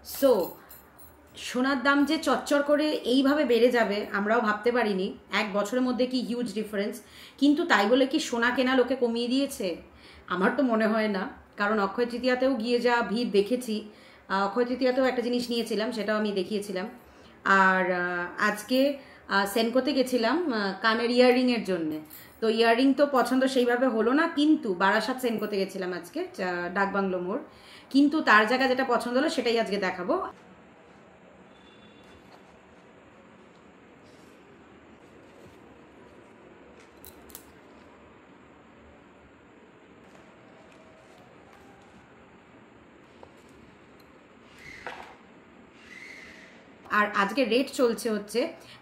So সোনার দাম যে চচ্চর করে এইভাবে বেড়ে যাবে আমরাও ভাবতে পারিনি। এক বছরের মধ্যে কি হিউজ ডিফারেন্স। কিন্তু তাই বলে কি সোনা কেনা লোকে কমিয়ে দিয়েছে? আমার তো মনে হয় না, কারণ অক্ষয় তৃতীয়াতেও গিয়ে যা ভিড় দেখেছি। অক্ষয় তৃতীয়াতেও একটা জিনিস নিয়েছিলাম, সেটাও আমি দেখিয়েছিলাম। আর আজকে সেনকোতে গেছিলাম কানের ইয়াররিংয়ের জন্যে। তো ইয়াররিং তো পছন্দ সেইভাবে হলো না, কিন্তু বারাসাত সেনকোতে গেছিলাম আজকে, ডাকবাংলো মোড়। কিন্তু তার জায়গা যেটা পছন্দ হলো সেটাই আজকে দেখাবো। আর আজকে রেট চলছে হচ্ছে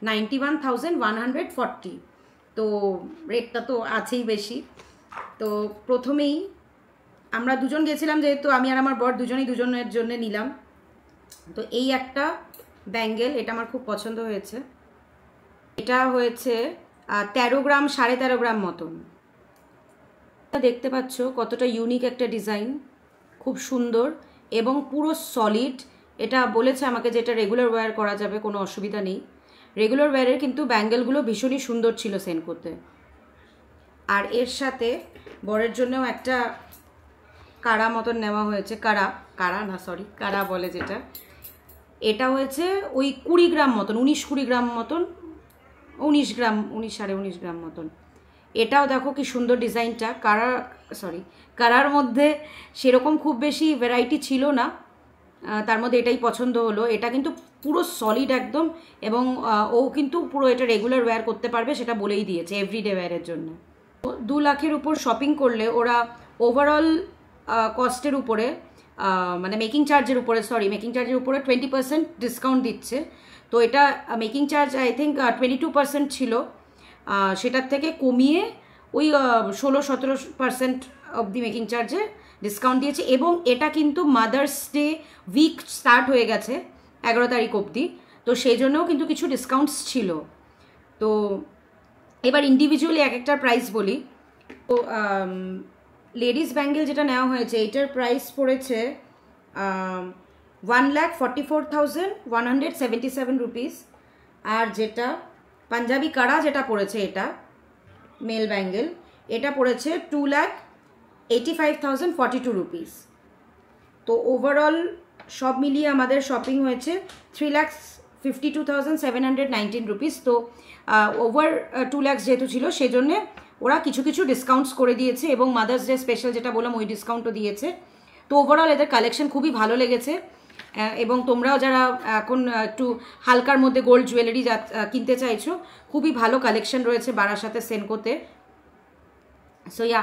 91,140। তো রেটটা তো আছেই বেশি। তো প্রথমেই আমরা দুজন গেছিলাম, যেহেতু আমি আর আমার বর দুজনের জন্য নিলাম। তো এই একটা ব্যাঙ্গেল, এটা আমার খুব পছন্দ হয়েছে। এটা হয়েছে 13 গ্রাম 13.5 গ্রাম মতন। দেখতে পাচ্ছ কতটা ইউনিক একটা ডিজাইন, খুব সুন্দর এবং পুরো সলিড। এটা বলেছে আমাকে যে এটা রেগুলার ওয়্যার করা যাবে, কোনো অসুবিধা নেই। রেগুলার ওয়্যারের কিন্তু ব্যাঙ্গেলগুলো ভীষণই সুন্দর ছিল সেনকোতে। আর এর সাথে বরের জন্যও একটা কাড়া মতন নেওয়া হয়েছে। কাড়া বলে যেটা, এটা হয়েছে ওই 20 গ্রাম মতন, 19-20 গ্রাম মতন, 19 গ্রাম 19-19.5 গ্রাম মতন। এটাও দেখো কি সুন্দর ডিজাইনটা। কারার মধ্যে সেরকম খুব বেশি ভ্যারাইটি ছিল না, তার মধ্যে এটাই পছন্দ হলো। এটা কিন্তু পুরো সলিড একদম, এবং ও কিন্তু পুরো এটা রেগুলার ওয়্যার করতে পারবে, সেটা বলেই দিয়েছে এভরিডে ওয়্যারের জন্য। 2 লাখের উপর শপিং করলে ওরা ওভারঅল কস্টের উপরে, মানে মেকিং চার্জের উপরে 20% ডিসকাউন্ট দিচ্ছে। তো এটা মেকিং চার্জ আই থিঙ্ক 22% ছিল, সেটার থেকে কমিয়ে ওই 16-17% অবধি মেকিং চার্জে ডিসকাউন্ট দিয়েছে। এবং এটা কিন্তু মাদার্স ডে উইক স্টার্ট হয়ে গেছে 11 তারিখ অবধি, তো সেই জন্যও কিন্তু কিছু ডিসকাউন্টস ছিল। তো এবার ইন্ডিভিজুয়ালি এক একটা প্রাইস বলি। তো লেডিস ব্যাঙ্গেল যেটা নেওয়া হয়েছে, এটার প্রাইস পড়েছে 1,44,177 রুপিস। আর যেটা পাঞ্জাবি কাড়া যেটা পড়েছে, এটা মেল ব্যাঙ্গেল, এটা পড়েছে 2,85,042 রুপিস। তো ওভারঅল সব মিলিয়ে আমাদের শপিং হয়েছে 3,52,719 রুপিস। তো ওভার 2 লাখ যেহেতু ছিল, সেজন্যে ওরা কিছু কিছু ডিসকাউন্টস করে দিয়েছে, এবং মাদার্স ডে স্পেশাল যেটা বললাম ওই ডিসকাউন্টও দিয়েছে। তো ওভারঅল এদের কালেকশন খুবই ভালো লেগেছে। এবং তোমরাও যারা এখন একটু হালকার মধ্যে গোল্ড জুয়েলারি কিনতে চাইছো, খুবই ভালো কালেকশন রয়েছে বারাসাতে সেনকোতে। So yeah.